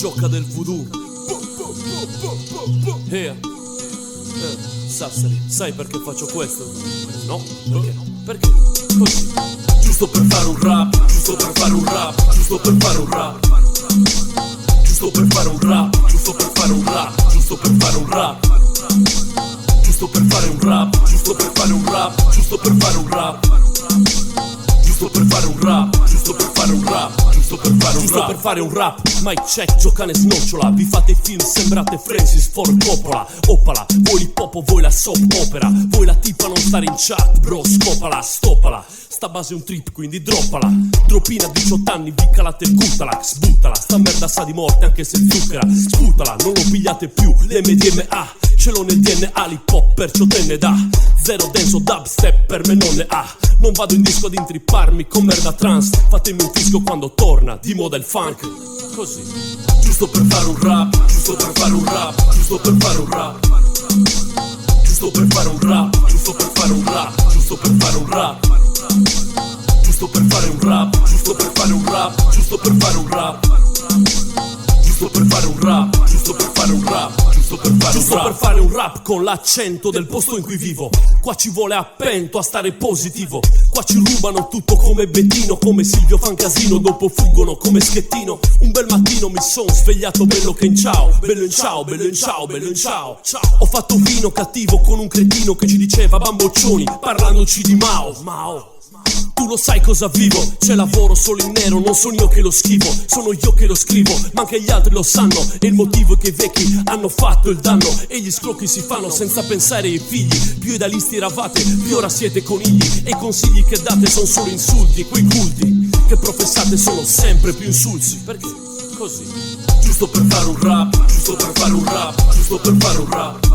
gioca del voodoo. Sassari, sai perché faccio questo? No? Perché? Perché? Così. Giusto per fare un rap, giusto per fare un rap, giusto per fare un rap. Giusto per fare un rap, giusto per fare un rap, giusto per fare un rap. Giusto per fare un rap, giusto per fare un rap, giusto per fare un rap. Giusto per fare un rap, giusto per fare un rap, giusto per fare un rap. Giusto per fare un rap, mic check, giocane snociola. Vi fate film, sembrate Francis Ford Coppola. Opala, voi l'hip hop, voi la soap opera. Voi la tipa non stare in chat, bro, scopala, stoppala. Sta base è un trip, quindi droppala. Droppina a 18 anni, vi calate il Gutalax, buttala. Sta merda sa di morte anche se zucchera. Sputala, non lo pigliate più, l'MDMA. Ce l'ho nel DNA, l'hip hop perciò te ne dà. Zero denso dubstep per me non ne ha. Non vado in disco ad intripparmi con merda trans. Fatemi un disco quando torna di moda il funk. Così. Giusto per fare un rap, giusto per fare un rap, giusto per fare un rap. Giusto per fare un rap, giusto per fare un rap, giusto per fare un rap. Giusto per fare un rap, giusto per fare un rap, giusto per fare un rap. Giusto per fare un rap, giusto per fare un rap, giusto per fare un rap. Giusto per fare un rap con l'accento del posto in cui vivo. Qua ci vuole appento a stare positivo. Qua ci rubano tutto come Bettino, come Silvio fan casino, dopo fuggono come Schettino. Un bel mattino mi son svegliato bello che in ciao, bello in ciao, bello in ciao, bello in ciao. Ho fatto vino cattivo con un cretino che ci diceva bamboccioni, parlandoci di Mao. Tu lo sai cosa vivo, c'è lavoro solo in nero, non sono io che lo scrivo, sono io che lo scrivo, ma anche gli altri lo sanno. E il motivo è che i vecchi hanno fatto il danno e gli scrocchi si fanno senza pensare ai figli. Più idealisti eravate, più ora siete conigli. E i consigli che date sono solo insulti, e quei culti che professate sono sempre più insulsi. Perché? Così. Giusto per fare un rap, giusto per fare un rap, giusto per fare un rap.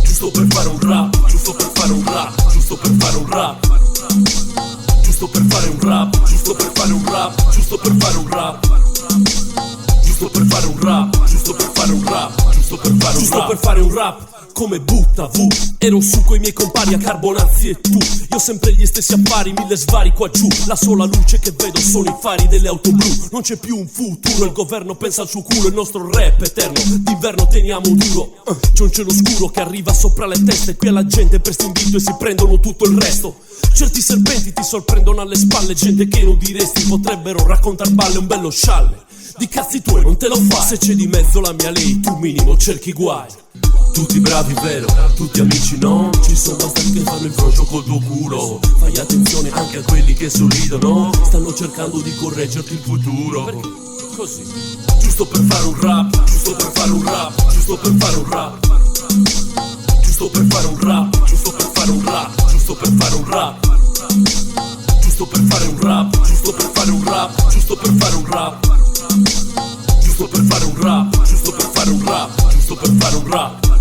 Giusto per fare un rap, giusto per fare un rap, giusto per fare un rap. Giusto per fare un rap, giusto per fare un rap, giusto per fare un rap. Giusto per fare un rap, giusto per fare un rap, giusto per fare un rap. Giusto per fare un rap come butta V. Ero su coi miei compari a Carbonazzi e tu. Io sempre gli stessi affari, mille svari qua giù. La sola luce che vedo sono i fari delle auto blu. Non c'è più un futuro, il governo pensa al suo culo. Il nostro rap eterno, d'inverno teniamo duro. C'è un cielo scuro che arriva sopra le teste. Qui alla gente presta invito e si prendono tutto il resto. Certi serpenti ti sorprendono alle spalle. Gente che non diresti potrebbero raccontar balle. Un bello scialle di cazzi tuoi non te lo fai. Se c'è di mezzo la mia lei, tu minimo cerchi guai. Tutti bravi vero, tutti amici no. Ci sono bastardi che fanno il frocio col tuo culo. Fai attenzione anche a quelli che sorridono. Stanno cercando di correggerti il futuro. Perché? Così. Giusto per fare un rap, giusto per fare un rap, giusto per fare un rap. Giusto per fare un rap, giusto per fare un rap, giusto per fare un rap. Giusto per fare un rap, giusto per fare un rap, giusto per fare un rap. Giusto per fare un rap, giusto per fare un rap, giusto per fare un rap.